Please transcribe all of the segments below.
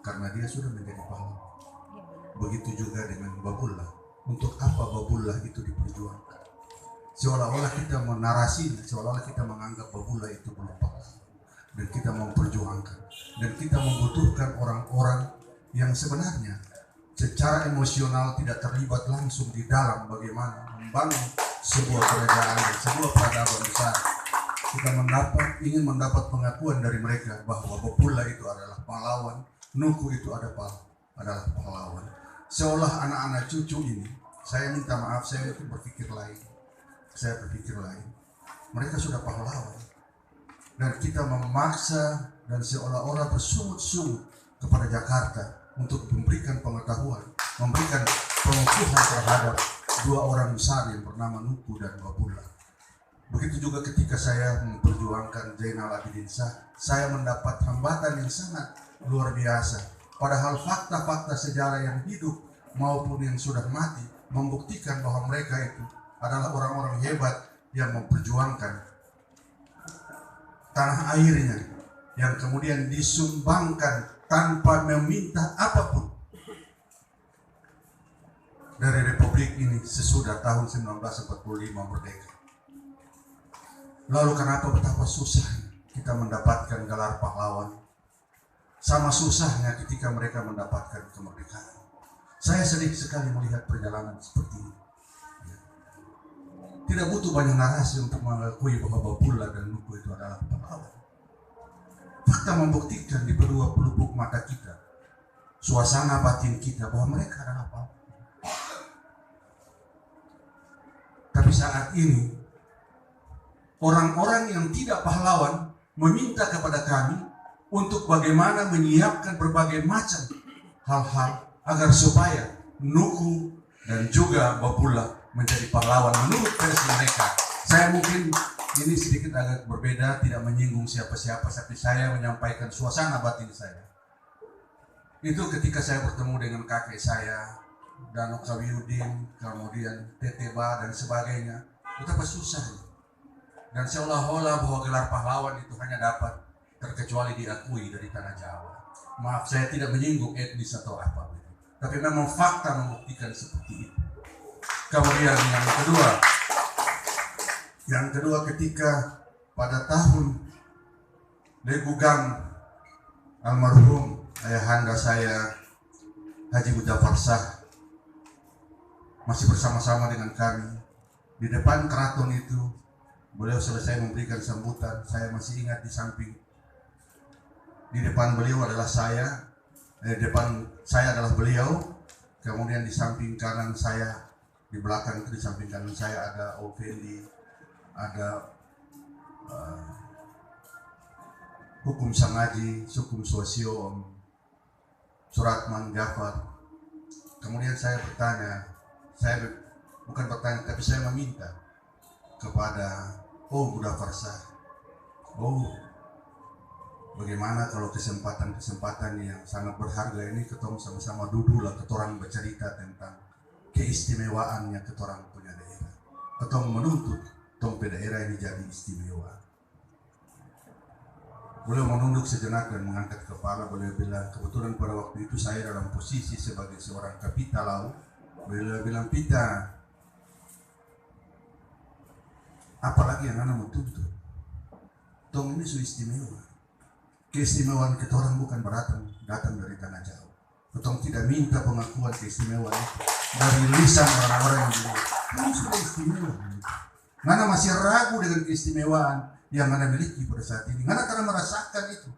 karena dia sudah menjadi pahlawan. Begitu juga dengan Babullah. Untuk apa Babullah itu diperjuangkan? Seolah-olah kita menarasi, seolah-olah kita menganggap Babullah itu belum pahlawan, dan kita memperjuangkan, dan kita membutuhkan orang-orang yang sebenarnya secara emosional tidak terlibat langsung di dalam bagaimana membangun sebuah kerajaan dan sebuah peradaban besar. Kita ingin mendapat pengakuan dari mereka bahwa Babullah itu adalah pahlawan, Nuku itu adalah pahlawan. Seolah anak-anak cucu ini, saya minta maaf, saya itu berpikir lain. Mereka sudah pahlawan, dan kita memaksa dan seolah-olah bersungut-sungut kepada Jakarta untuk memberikan pengetahuan, memberikan pengukuhan terhadap dua orang besar yang bernama Nuku dan Babullah. Begitu juga ketika saya memperjuangkan Zainal Abidin Shah, saya mendapat hambatan yang sangat luar biasa. Padahal fakta-fakta sejarah yang hidup maupun yang sudah mati membuktikan bahwa mereka itu adalah orang-orang hebat yang memperjuangkan tanah airnya, yang kemudian disumbangkan tanpa meminta apapun dari Republik ini sesudah tahun 1945 merdeka. Lalu kenapa betapa susahnya kita mendapatkan gelar pahlawan? Sama susahnya ketika mereka mendapatkan kemerdekaan. Saya sedih sekali melihat perjalanan seperti ini. Tidak butuh banyak narasi untuk mengakui bahwa Babullah dan Nuku itu adalah pahlawan. Fakta membuktikan di kedua pelupuk mata kita, suasana batin kita, bahwa mereka adalah pahlawan. Tapi saat ini, orang-orang yang tidak pahlawan meminta kepada kami untuk bagaimana menyiapkan berbagai macam hal-hal agar supaya Nuku dan juga Babullah menjadi pahlawan menurut versi mereka. Saya mungkin ini sedikit agak berbeda, tidak menyinggung siapa-siapa, tapi saya menyampaikan suasana batin saya. Itu ketika saya bertemu dengan kakek saya, Danok Sawiudin, kemudian Teteba dan sebagainya, betapa susahnya. Dan seolah-olah bahwa gelar pahlawan itu hanya dapat terkecuali diakui dari tanah Jawa. Maaf, saya tidak menyinggung etnis atau apa, tapi memang fakta membuktikan seperti itu. Kemudian yang kedua ketika pada tahun Legugang almarhum ayahanda saya Haji Mudafar Shah masih bersama-sama dengan kami di depan keraton itu, beliau selesai memberikan sambutan. Saya masih ingat di depan beliau adalah saya, depan saya adalah beliau, kemudian di samping kanan saya, di belakang itu di samping kanan saya ada Ofendi, ada Hukum Sangaji, Sukum Swasio, Suratman Jafar. Kemudian saya bertanya, saya bukan bertanya tapi saya meminta kepada Mudafar Shah, bagaimana kalau kesempatan yang sangat berharga ini ketemu sama-sama duduklah ketorang bercerita tentang keistimewaannya ketorang punya daerah, atau menuntut tompe daerah ini jadi istimewa. Beliau menunduk sejenak dan mengangkat kepala. Beliau bilang, kebetulan pada waktu itu saya dalam posisi sebagai seorang kapita laut. Beliau bilang, Pita, apalagi yang anak mau tuntut? Tong ini su istimewa. Keistimewaan kita orang bukan datang dari tanah Jawa. Ketong tidak minta pengakuan keistimewaan itu dari lisan orang-orang yang dulu. Kamu sudah istimewa. Ngana masih ragu dengan keistimewaan yang Ngana miliki pada saat ini. Ngana karena merasakan itu.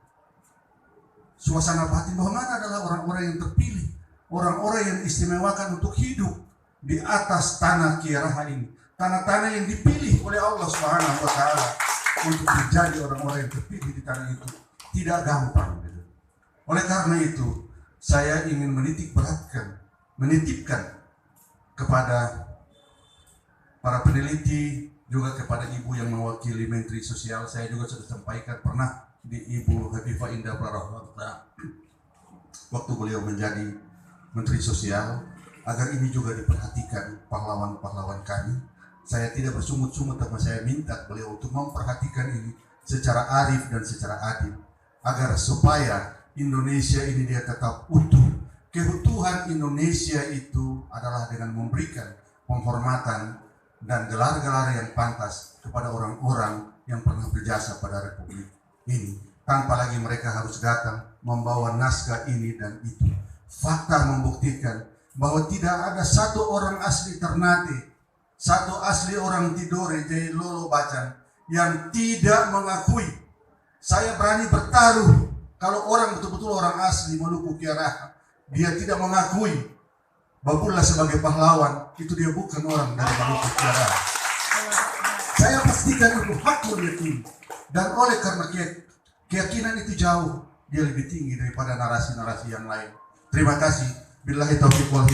Suasana batin bahwa Ngana adalah orang-orang yang terpilih. Orang-orang yang istimewakan untuk hidup di atas tanah Kiaraha ini. Tanah-tanah yang dipilih oleh Allah Subhanahu wa Ta'ala untuk menjadi orang-orang yang terpilih di tanah itu. Tidak gampang gitu. Oleh karena itu saya ingin menitipkan kepada para peneliti, juga kepada ibu yang mewakili Menteri Sosial. Saya juga sudah sampaikan pernah di Ibu Habibah Indah Parawansa waktu beliau menjadi Menteri Sosial, agar ini juga diperhatikan pahlawan-pahlawan kami. Saya tidak bersungut-sungut, tapi saya minta beliau untuk memperhatikan ini secara arif dan secara adil, agar supaya Indonesia ini dia tetap utuh. Keutuhan Indonesia itu adalah dengan memberikan penghormatan dan gelar-gelar yang pantas kepada orang-orang yang pernah berjasa pada Republik ini, tanpa lagi mereka harus datang membawa naskah ini dan itu. Fakta membuktikan bahwa tidak ada satu orang asli Ternate, satu asli orang Tidore, Jai Lolo Bacan yang tidak mengakui. Saya berani bertaruh kalau orang betul-betul orang asli Maluku Kiaraha, dia tidak mengakui Bapulla sebagai pahlawan, itu dia bukan orang dari Maluku Kiaraha. Saya pastikan itu hakul yakin. Dan oleh karena keyakinan itu jauh, dia lebih tinggi daripada narasi-narasi yang lain. Terima kasih. Billahi taufiq wal hidayah.